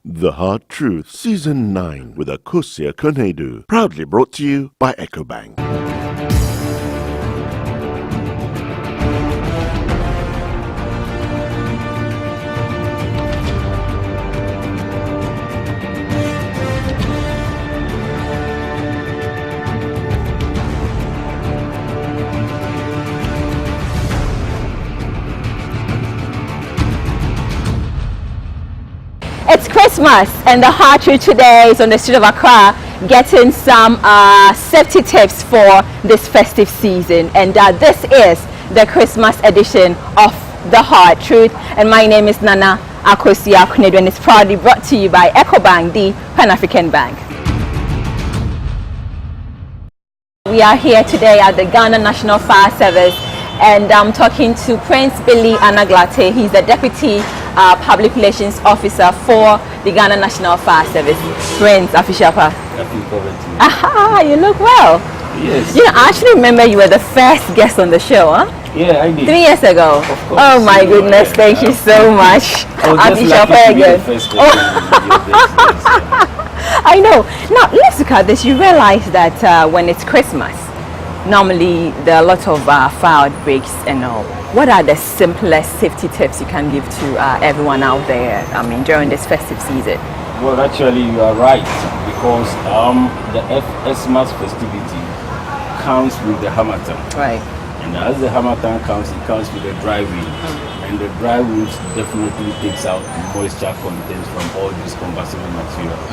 The Hard Truth, Season 9 with Akosia Konedu. Proudly brought to you by EcoBank. It's Christmas and the Hard Truth today is on the street of Accra getting some safety tips for this festive season, and this is the Christmas edition of the Hard Truth, and my name is Nana Akosia Konedu, and it's proudly brought to you by EcoBank, the Pan-African Bank. We are here today at the Ghana National Fire Service, and I'm talking to Prince Billy Anaglate. He's the Deputy Public Relations Officer for the Ghana National Fire Service. Prince, Afishapa. Aha, you look well. Yes. You know, I actually remember you were the first guest on the show, huh? Yeah, I did. 3 years ago. Of course. Oh my goodness, thank you so much. Afishapa again. I know. Now, let's look at this. You realize that when it's Christmas, normally there are a lot of fire outbreaks and all. What are the simplest safety tips you can give to everyone out there, I mean, during this festive season? Well, actually, you are right, because the Xmas festivity comes with the Hamatan. Right. And as the Hamatan comes, it comes with the dry wind. And the dry wind definitely takes out moisture contents from all these combustible materials.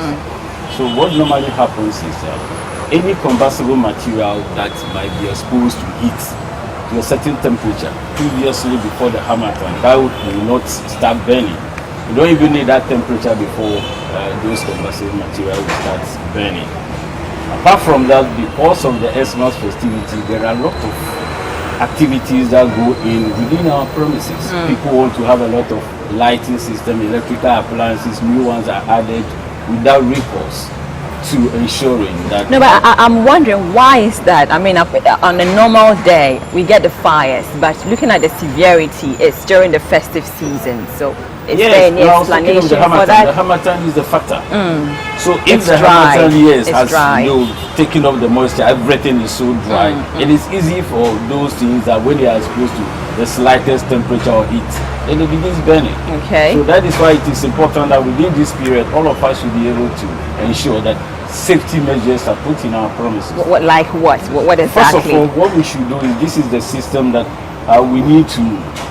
So what normally happens is any combustible material that might be exposed to heat to a certain temperature previously before the Hamatan, that will not start burning. You don't even need that temperature before those combustible materials will start burning. Apart from that, because of the Xmas festivity, there are a lot of activities that go in within our premises. People want to have a lot of lighting system, electrical appliances, new ones are added without recourse to ensuring that... No, but I'm wondering, why is that? I mean, on a normal day, we get the fires, but looking at the severity, it's during the festive season. So is there any explanation for that? The Hamatan is the factor. So if It's the dry. Hamatan, It's dry. taking off the moisture, everything is so dry, it is easy for those things that when they are exposed to the slightest temperature or heat, then it begins burning. Okay. So that is why it is important that within this period, all of us should be able to ensure that safety measures are put in our premises. Like what? What exactly? First of all, what we should do is, this is the system that we need to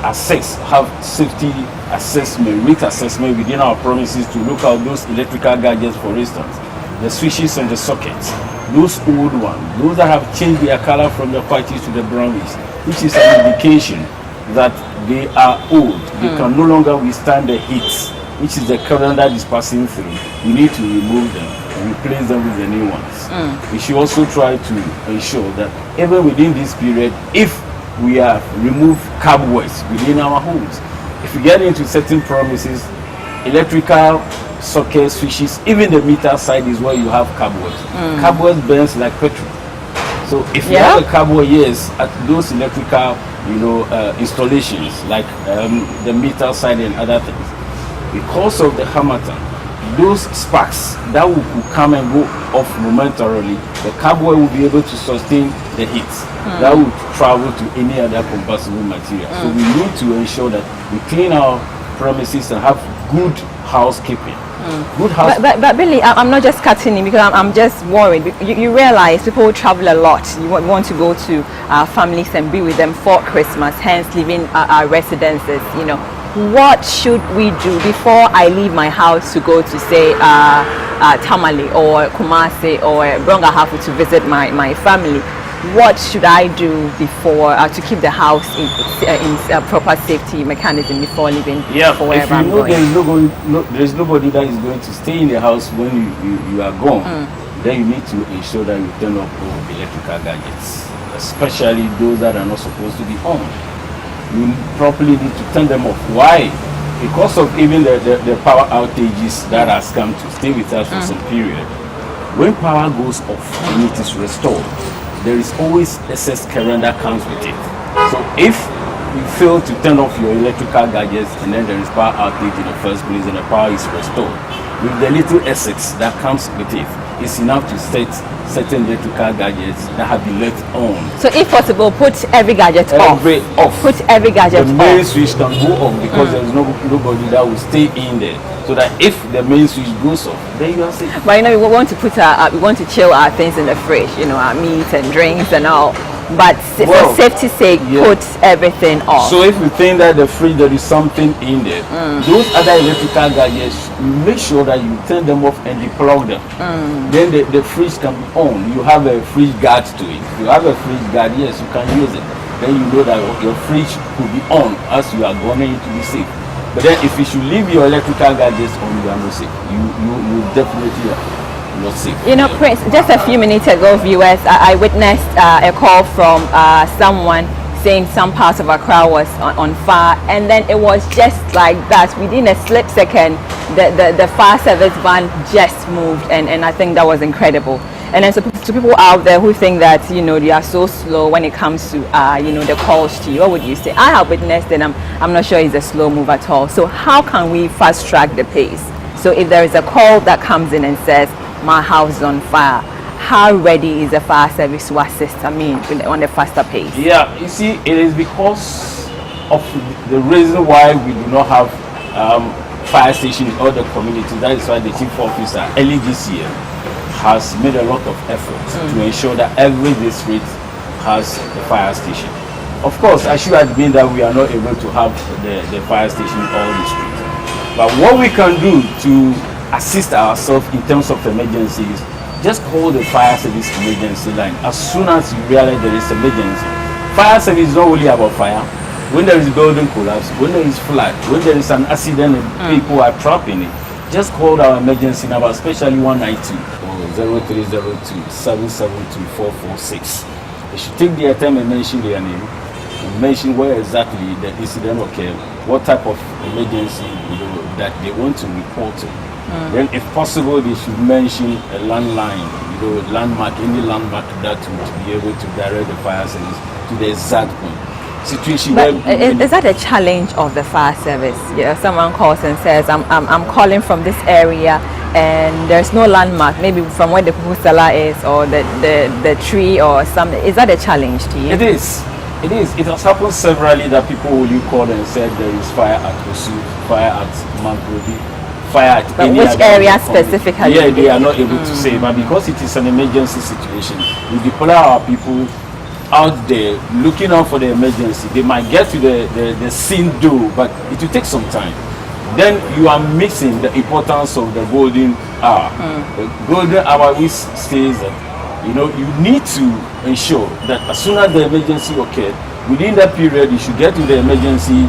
assess, have safety assessment, risk assessment within our premises to look at those electrical gadgets, for instance, the switches and the sockets, those old ones, those that have changed their color from the whitish to the brownish, which is an indication that they are old. They can no longer withstand the heat, which is the current that is passing through. We need to remove them and replace them with the new ones. We should also try to ensure that even within this period, if we have removed cobwebs within our homes, if we get into certain premises, electrical sockets, switches, even the meter side is where you have cobwebs. Cobwebs burns like petrol. So if you have a cobweb, yes, at those electrical, installations like the meter side and other things, because of the Hamatan, those sparks that will come and go off momentarily, the cobweb will be able to sustain the heat that will travel to any other combustible material. So we need to ensure that we clean our premises and have good housekeeping. But Billy, I'm not just cutting in, because I'm just worried. You realize people travel a lot. You want to go to our families and be with them for Christmas, hence leaving our residences. What should we do before I leave my house to go to, say, Tamale or Kumasi or Brongahafu to visit my family? What should I do before to keep the house in proper safety mechanism before leaving for wherever I'm going? There is nobody that is going to stay in the house when you are gone. Then you need to ensure that you turn off all electrical gadgets, especially those that are not supposed to be on. You probably need to turn them off. Why? Because of even the power outages that has come to stay with us for some period. When power goes off and it is restored, there is always excess current that comes with it. So if you fail to turn off your electrical gadgets and then there is power outage in the first place and the power is restored, with the little assets that comes with it, it's enough to set certain electrical gadgets that have been left on. So if possible, put every gadget off. Put every gadget the main off. switch can go off because there's nobody that will stay in there. So that if the main switch goes off, then you are safe. But we want to put we want to chill our things in the fridge, our meat and drinks and all. But for safety's sake, put everything off. So if you think that the fridge there is something in there, those other electrical gadgets, you make sure that you turn them off and deplug them. Then the fridge can be on. You have a fridge guard to it. If you have a fridge guard, yes, you can use it. Then you know that your fridge could be on as you are going to be safe. But then if you should leave your electrical gadgets on, you are not safe. You definitely are not safe. Prince, just a few minutes ago, viewers, I witnessed a call from someone saying some parts of Accra was on fire, and then it was just like that. Within a split second, the fire service van just moved, and I think that was incredible. And then so to people out there who think that they are so slow when it comes to the calls to you, what would you say? I have witnessed it. I'm not sure it's a slow move at all. So how can we fast track the pace? So if there is a call that comes in and says my house is on fire, how ready is the fire service to assist? On the faster pace. Yeah, you see, it is because of the reason why we do not have fire stations in all the communities. That is why the chief officer early this year has made a lot of efforts to ensure that every district has a fire station. Of course, I should admit that we are not able to have the fire station in all districts. But what we can do to assist ourselves in terms of emergencies, just call the fire service emergency line as soon as you realize there is emergency. Fire service is not only about fire. When there is building collapse, when there is flood, when there is an accident and people are trapped in it, just call our emergency number, especially 192 or 0302 772 446. They should take their time and mention their name, and mention where exactly the incident occurred, what type of emergency that they want to report to. Then, if possible, they should mention a landline, landmark, any landmark that would be able to direct the fire service to the exact point. Situation. But is that a challenge of the fire service? Someone calls and says, I'm calling from this area and there's no landmark, maybe from where the cellar is or the tree or something. Is that a challenge to you? It is. It is. It has happened severally that people will call and said there is fire at Osu, fire at Mampodi, fire at any which area specifically? Yeah, they are not able to say, but because it is an emergency situation, we deploy our people out there looking out for the emergency. They might get to the scene though, but it will take some time. Then you are missing the importance of the golden hour. The golden hour which says that you need to ensure that as soon as the emergency occurred, within that period you should get to the emergency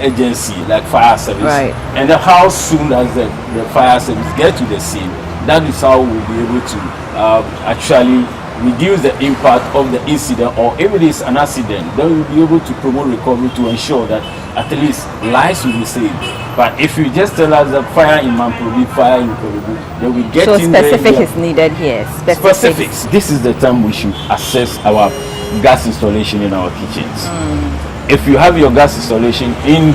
agency like fire service, right. And then how soon as the fire service get to the scene, that is how we'll be able to actually reduce the impact of the incident, or if it is an accident, then we'll be able to promote recovery to ensure that at least lives will be saved. But if you just tell us that fire in Mampodi, fire in Korobu, then we get in there. So specific is needed here. Specifics. This is the time we should assess our gas installation in our kitchens. If you have your gas installation in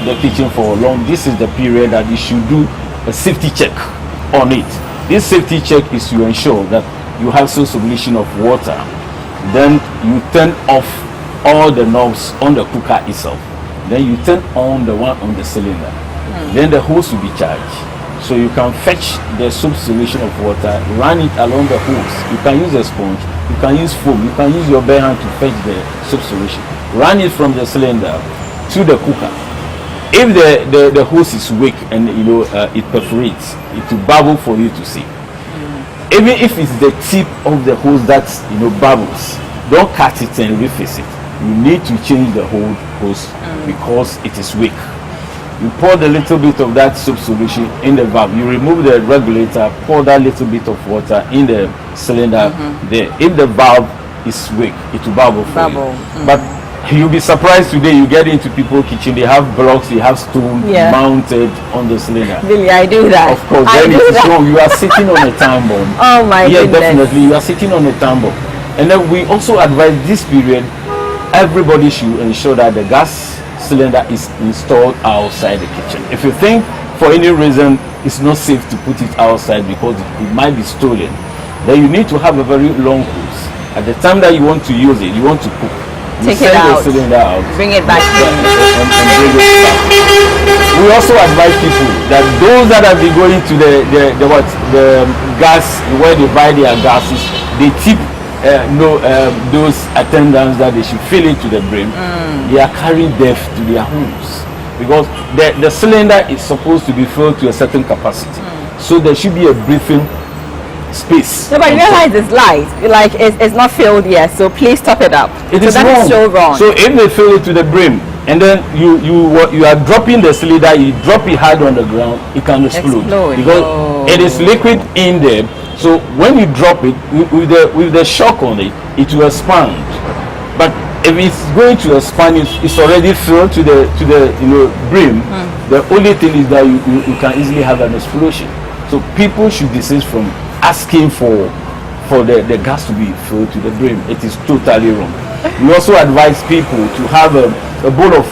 the kitchen for long, this is the period that you should do a safety check on it. This safety check is to ensure that you have some solution of water. Then you turn off all the knobs on the cooker itself. Then you turn on the one on the cylinder. Then the hose will be charged. So you can fetch the soap solution of water, run it along the hose. You can use a sponge, you can use foam, you can use your bare hand to fetch the soap solution. Run it from the cylinder to the cooker. If the hose is weak and it perforates, it will bubble for you to see. Even if it's the tip of the hose that bubbles, don't cut it and reface it. You need to change the whole hose because it is weak. You pour the little bit of that soap solution in the valve. You remove the regulator, pour that little bit of water in the cylinder there. If the valve is weak, it will bubble for you. But you'll be surprised today. You get into people's kitchen, they have blocks, they have stone mounted on the cylinder. Really, I do that. Of course, then it is wrong. You are sitting on a time bomb. Oh my goodness. Yeah, definitely. You are sitting on a time bomb. And then we also advise this period, everybody should ensure that the gas cylinder is installed outside the kitchen. If you think for any reason it's not safe to put it outside because it might be stolen. Then you need to have a very long hose. At the time that you want to use it, you want to cook. You Take it out. The cylinder out. Bring it back. And bring it back. We also advise people that those that have been going to the gas where they buy their gases, they tip those attendants that they should fill it to the brim. They are carrying death to their homes because the cylinder is supposed to be filled to a certain capacity. So there should be a breathing space. No, but you realize it's light. Like it's not filled yet, so please top it up. It is that wrong. Is so wrong. So if they fill it to the brim and then you are dropping the cylinder, you drop it hard on the ground, it can explode. Because it is liquid in there. So when you drop it with the shock on it, it will expand. But if it's going to expand, it's already filled to the brim. The only thing is that you can easily have an explosion. So people should desist from asking for the gas to be filled to the brim. It is totally wrong. We also advise people to have a bowl of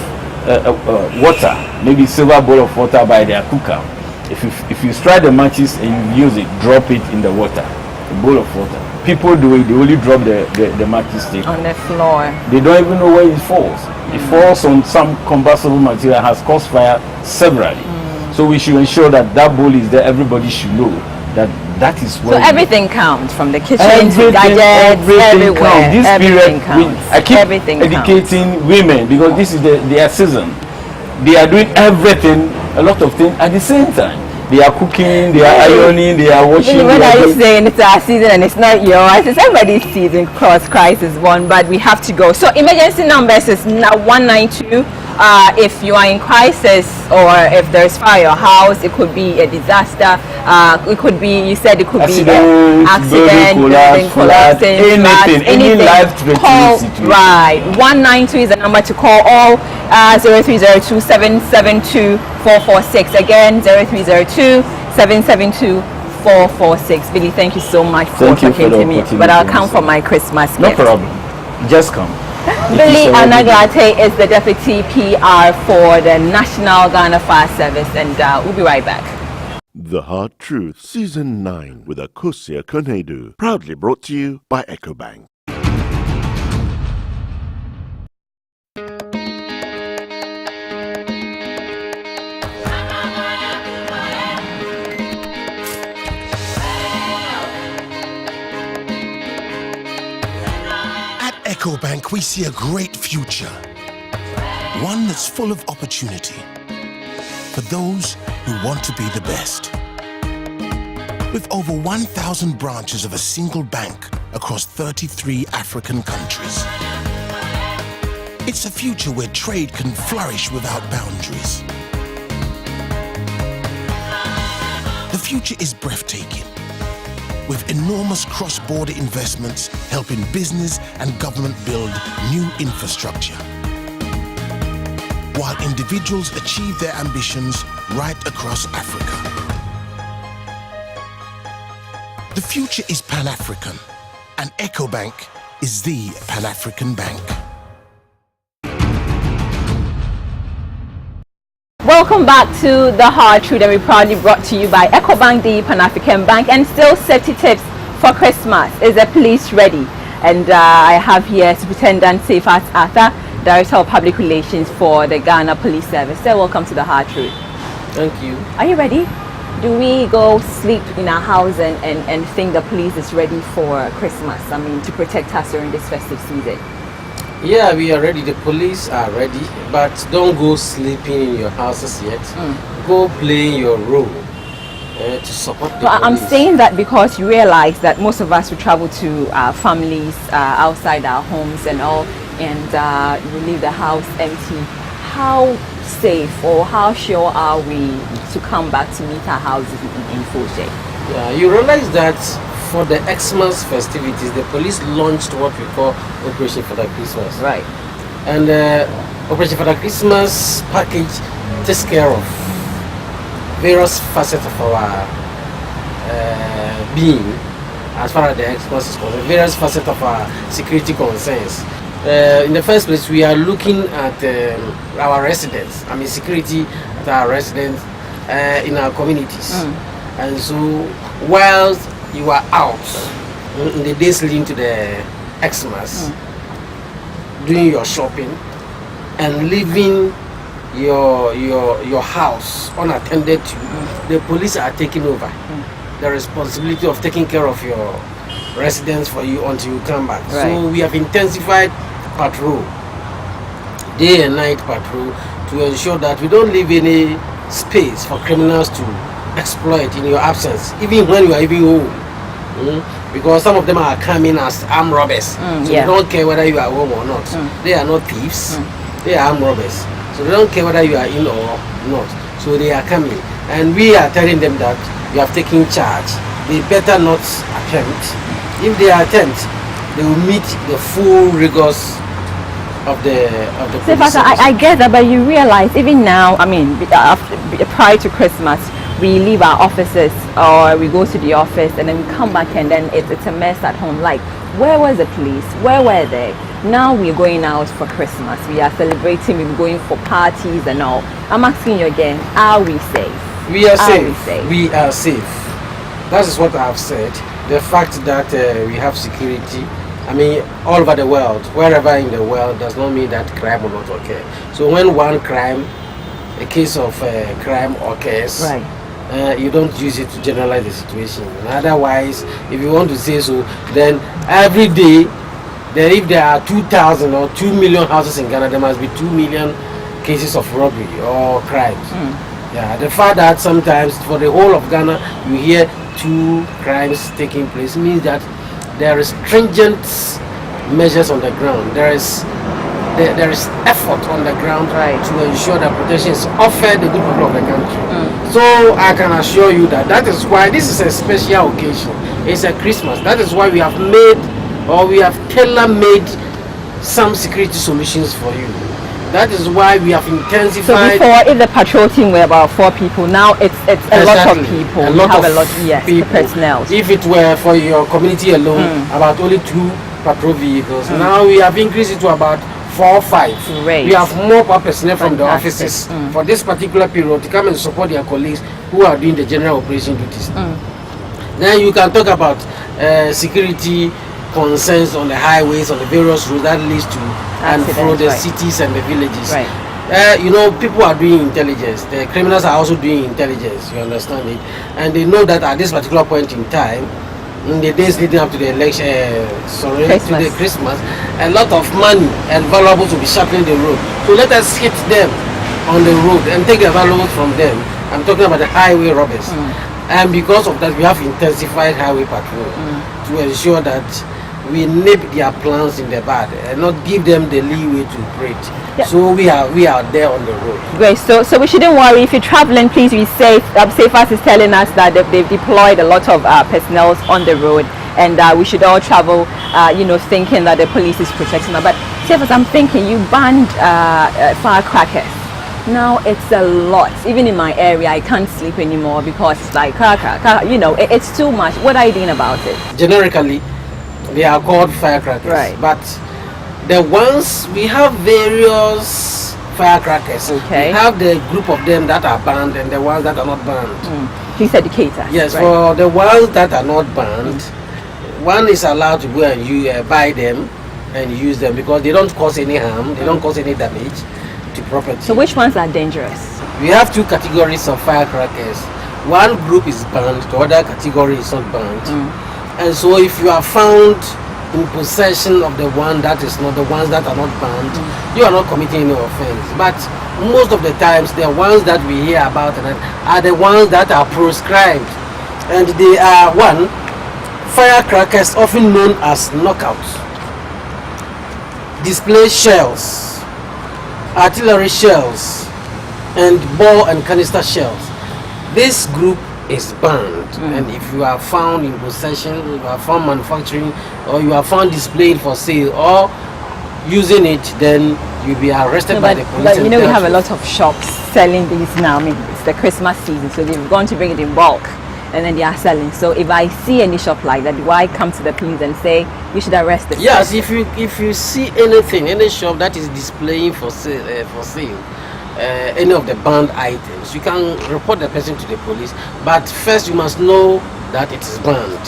water, maybe silver bowl of water by their cooker. If you strike the matches and you use it, drop it in the water, a bowl of water. People do it, they only drop the matches stick on the floor. They don't even know where it falls. It falls on some combustible material, has caused fire severally. So we should ensure that bowl is there. Everybody should know that is where. So everything counts, from the kitchen to gadgets, everywhere. This everything period, counts. I keep everything educating women because this is their season. They are doing everything, a lot of things at the same time. They are cooking, they are ironing, they are washing. What are you saying? It's our season and it's not yours. It's everybody's season. Cross Christ is one, but we have to go. So emergency numbers is 192. If you are in crisis or if there's fire at your house, it could be a disaster. It could be, you said it could be an accident, building collapsing, any life-threatening situation. Right. 192 is the number to call. All 0302 772 446. Again, 0302 772 446. Billy, thank you so much for talking to me. But I'll come for my Christmas gift. No problem. Just come. Billy Anaglate is the Deputy PR for the National Ghana Fire Service, and we'll be right back. The Hard Truth, Season 9 with Akosia Konedu. Proudly brought to you by EcoBank. EcoBank, we see a great future, one that's full of opportunity for those who want to be the best. With over 1,000 branches of a single bank across 33 African countries. It's a future where trade can flourish without boundaries. The future is breathtaking, with enormous cross-border investments helping business and government build new infrastructure, while individuals achieve their ambitions right across Africa. The future is Pan-African, and EcoBank is the Pan-African bank. Welcome back to The Hard Truth, and we proudly brought to you by EcoBank, the Pan-African Bank, and still safety tips for Christmas. Is the police ready? And I have here Superintendent Seyfat Arthur, Director of Public Relations for the Ghana Police Service. So welcome to The Hard Truth. Thank you. Are you ready? Do we go sleep in our house and think the police is ready for Christmas? I mean, to protect us during this festive season? Yeah, we are ready. The police are ready, but don't go sleeping in your houses yet. Go play your role to support the police. I'm saying that because you realize that most of us will travel to our families outside our homes and all, and we leave the house empty. How safe or how sure are we to come back to meet our houses in full shape? Yeah, you realize that for the Xmas festivities, the police launched what we call Operation for the Christmas. Right. And Operation for the Christmas package takes care of various facets of our being, as far as the Xmas is concerned, various facets of our security concerns. In the first place, we are looking at our residents. I mean, security at our residents, in our communities. And so while you are out in the days leading to the Xmas, doing your shopping and leaving your house unattended to, the police are taking over the responsibility of taking care of your residence for you until you come back. Right. So we have intensified patrol, day and night patrol, to ensure that we don't leave any space for criminals to exploit in your absence, even when you are even home. Because some of them are coming as armed robbers, so they don't care whether you are home or not. They are not thieves, they are armed robbers, so they don't care whether you are in or not. So they are coming, and we are telling them that you have taken charge. They better not attempt. If they attempt, they will meet the full rigors of the So, Pastor, I get that, but you realize even now, I mean, prior to Christmas, we leave our offices or we go to the office and then we come back and then it's a mess at home. Like, where was the police? Where were they? Now we're going out for Christmas. We are celebrating, we're going for parties and all. I'm asking you again, are we safe? We are safe. We are safe. That is what I have said. The fact that we have security, I mean, all over the world, wherever in the world, does not mean that crime will not occur. So when one crime, a case of crime occurs, you don't use it to generalize the situation. And otherwise, if you want to say so, then every day, then if there are 2,000 or 2 million houses in Ghana, there must be 2 million cases of robbery or crimes. Yeah, the fact that sometimes for the whole of Ghana you hear 2 crimes taking place means that there is stringent measures on the ground. There is effort on the ground to ensure that protection is offered the good people of the country. So I can assure you that is why this is a special occasion. It's a Christmas. That is why we have made, or we have tailor-made some security solutions for you. That is why we have intensified. So before, if the patrol team were about 4 people, now it's a lot of people. A lot of people. Personnel. If it were for your community alone, about only 2 patrol vehicles. Now we have increased it to about 4 or 5. Great. We have more personnel from the offices for this particular period to come and support their colleagues who are doing the general operation duties. Then you can talk about security concerns on the highways, on the various roads that leads to and through the cities and the villages. You know, people are doing intelligence. The criminals are also doing intelligence. You understand it, and they know that at this particular point in time, in the days leading up to the election, to the Christmas, a lot of money and valuables will be sharpening the road. So let us hit them on the road and take the valuables from them. I'm talking about the highway robbers. And because of that, we have intensified highway patrol to ensure that we nip their plans in the bud and not give them the leeway to operate. So we are there on the road. Great. So we shouldn't worry. If you're traveling, please be safe. Safas is telling us that they've deployed a lot of personnel on the road, and we should all travel, thinking that the police is protecting us. But Safas, I'm thinking you banned firecrackers. Now it's a lot. Even in my area, I can't sleep anymore because it's like, it's too much. What are you doing about it? Generically, they are called firecrackers. But the ones, we have various firecrackers. We have the group of them that are banned and the ones that are not banned. Please educate us. Yes, for the ones that are not banned, one is allowed to go and buy them and use them because they don't cause any harm, they don't cause any damage to property. So which ones are dangerous? We have 2 categories of firecrackers. One group is banned, the other category is not banned. And so if you are found in possession of the one that is not, the ones that are not banned, you are not committing any offense. But most of the times, the ones that we hear about are the ones that are proscribed. And they are, 1, firecrackers often known as knockouts, display shells, artillery shells, and ball and canister shells. This group is banned, and if you are found in possession, you are found manufacturing, or you are found displayed for sale or using it, then you'll be arrested by the police. But we have a lot of shops selling these now. I mean, it's the Christmas season, so they've gone to bring it in bulk, and then they are selling. So if I see any shop like that, do I come to the police and say you should arrest this? Yes, if you see anything, any shop that is displaying for sale, any of the banned items, you can report the person to the police. But first, you must know that it is banned.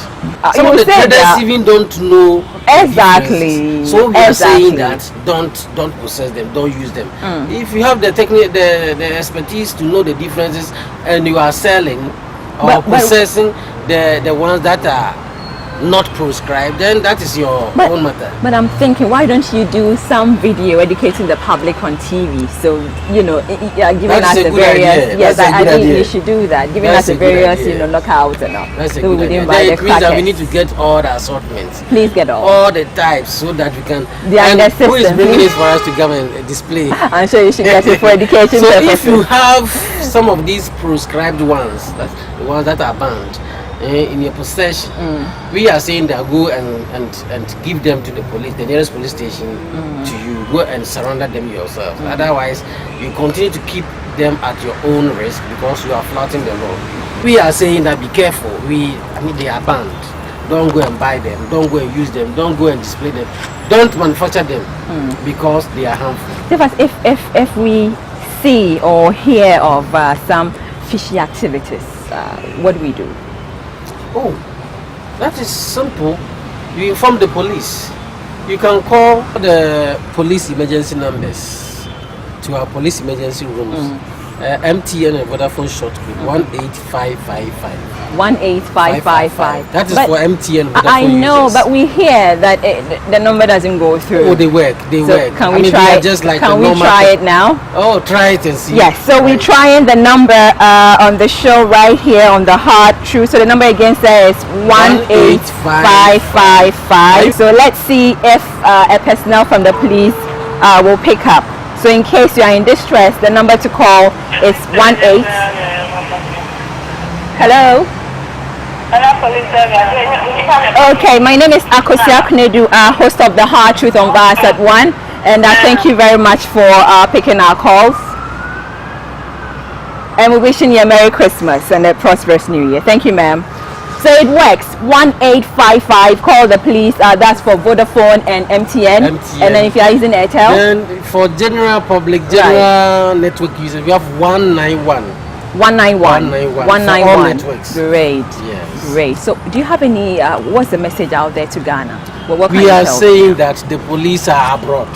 Some of the traders even don't know exactly. So we are saying that don't possess them, don't use them. If you have the technique, the expertise to know the differences, and you are selling or possessing the ones that are not prescribed, then that is your own matter. But I'm thinking, why don't you do some video educating the public on TV? So, giving us the various. Yes, I think you should do that. Giving us the various, knockouts and all. That's a good idea. That means that we need to get all the assortments. Please get all the types so that we can. And who is bringing it for us to come and display? I'm sure you should get it for education so purposes. If you have some of these prescribed ones, that's the ones that are banned, in your possession, we are saying that go and give them to the police, the nearest police station to you. Go and surrender them yourself. Otherwise, you continue to keep them at your own risk because you are flouting the law. We are saying that be careful. They are banned. Don't go and buy them. Don't go and use them. Don't go and display them. Don't manufacture them because they are harmful. If we see or hear of some fishy activities, what do we do? Oh, that is simple. You inform the police. You can call the police emergency numbers to our police emergency rooms. MTN and Vodafone short code 18555. 18555. That is for MTN. Vodafone I know, users. but we hear that the number doesn't go through. Oh, they work. Work. Can we try? Can we try it now? Oh, try it and see. Yes. So we're trying the number on the show right here on the Hard Truth. So the number again says 18555. So let's see if a personnel from the police will pick up. So in case you are in distress, the number to call is 18. Hello? Okay, my name is Akosia Knedu, host of the Hard Truth on Vars at 1. And thank you very much for picking our calls. And we're wishing you a Merry Christmas and a prosperous New Year. Thank you, ma'am. So it works. 1855. Call the police. That's for Vodafone and MTN. And then if you are using Airtel, then for general public, network users, we have 191. 191. Great. Yes. Great. So do you have any? What's the message out there to Ghana? What we are saying that the police are abroad.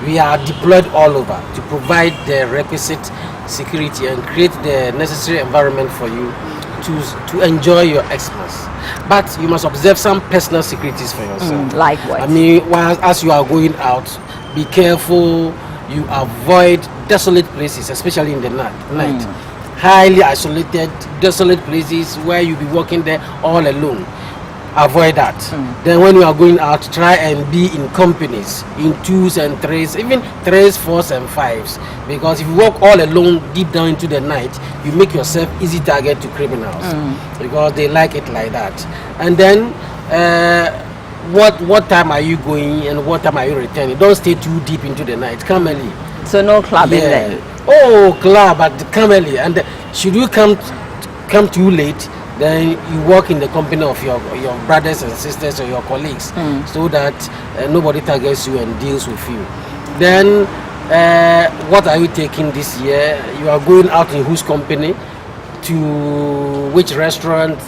We are deployed all over to provide the requisite security and create the necessary environment for you to enjoy your Xmas, but you must observe some personal securities for yourself. Like what? I mean, as you are going out, be careful. You avoid desolate places, especially in the night. Highly isolated, desolate places where you'll be walking there all alone. Avoid that. Then when you are going out, try and be in companies, in 2s and 3s, even 3s, 4s and 5s, because if you walk all alone deep down into the night, you make yourself easy target to criminals because they like it like that. And then what time are you going and what time are you returning? Don't stay too deep into the night. Come early. So no clubbing then? Oh, club, but come early. And should you come too late, then you work in the company of your brothers and sisters or your colleagues, so that nobody targets you and deals with you. Then what are you taking this year? You are going out in whose company? To which restaurant,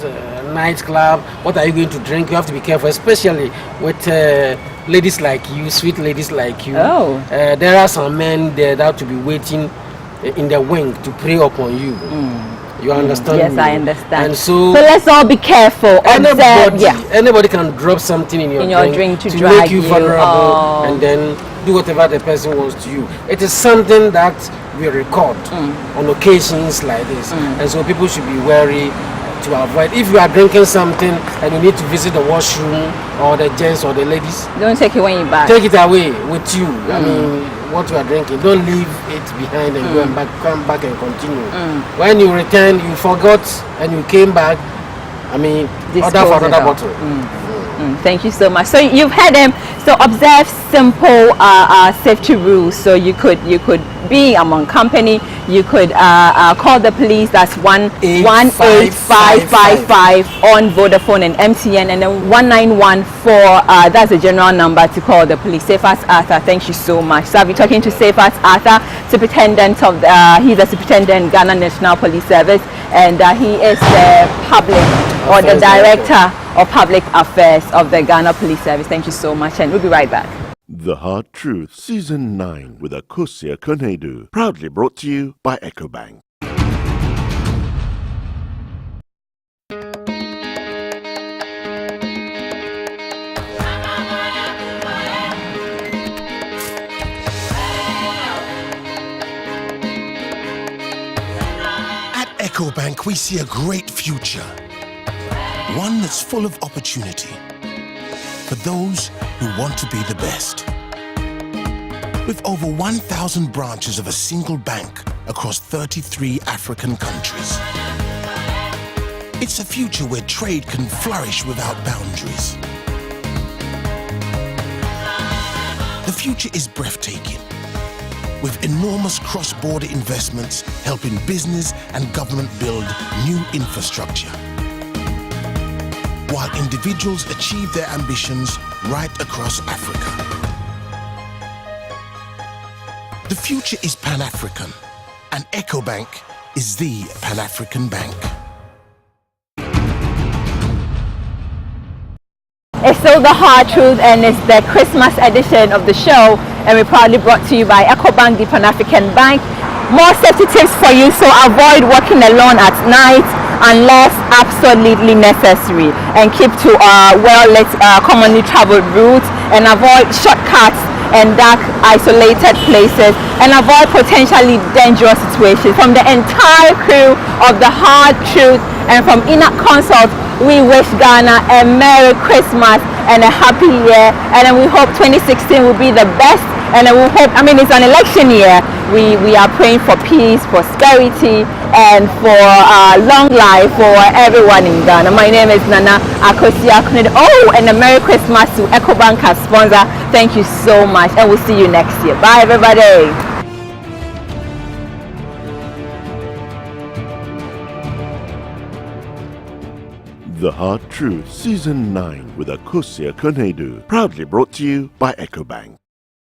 nightclub? What are you going to drink? You have to be careful, especially with ladies like you, sweet ladies like you. There are some men there that have to be waiting in the wing to prey upon you. You understand? Yes, me? I understand. And so let's all be careful. Anybody can drop something in your drink to make you vulnerable, and then do whatever the person wants to you. It is something that we record on occasions like this, and so people should be wary to avoid. If you are drinking something and you need to visit the washroom or the gents or the ladies, don't take it when you're back. Take it away with you. I mean, what you are drinking, don't leave it behind and go and come back and continue. When you return, you forgot and you came back. I mean, order for another bottle. Thank you so much. So you've had them. So observe simple safety rules. So you could be among company. You could call the police. That's 18555 on Vodafone and MTN, and then 1914. That's the general number to call the police. Safe as Arthur. Thank you so much. So I'll be talking to Safe as Arthur, superintendent of he's the superintendent Ghana National Police Service, and he is the public or the director of public affairs of the Ghana Police Service. Thank you so much, and we'll be right back. The Hard Truth, Season 9 with Akosia Konedu. Proudly brought to you by EcoBank. At EcoBank, we see a great future. One that's full of opportunity for those who want to be the best. With over 1,000 branches of a single bank across 33 African countries. It's a future where trade can flourish without boundaries. The future is breathtaking, with enormous cross-border investments helping business and government build new infrastructure, while individuals achieve their ambitions right across Africa. The future is Pan-African, and EcoBank is the Pan-African bank. It's still the Hard Truth, and it's the Christmas edition of the show, and we're proudly brought to you by EcoBank, the Pan-African Bank. More safety tips for you, so avoid walking alone at night unless absolutely necessary, and keep to well-lit, commonly traveled routes, and avoid shortcuts and dark, isolated places, and avoid potentially dangerous situations. From the entire crew of the Hard Truth and from Enak Consult, we wish Ghana a Merry Christmas and a Happy Year, and then we hope 2016 will be the best, and then we hope, it's an election year, we are praying for peace, prosperity, and for long life for everyone in Ghana. My name is Nana Akosia Konedu. Oh, and a Merry Christmas to EcoBank as sponsor. Thank you so much, and we'll see you next year. Bye, everybody. The Hard Truth, Season 9 with Akosia Konedu. Proudly brought to you by EcoBank.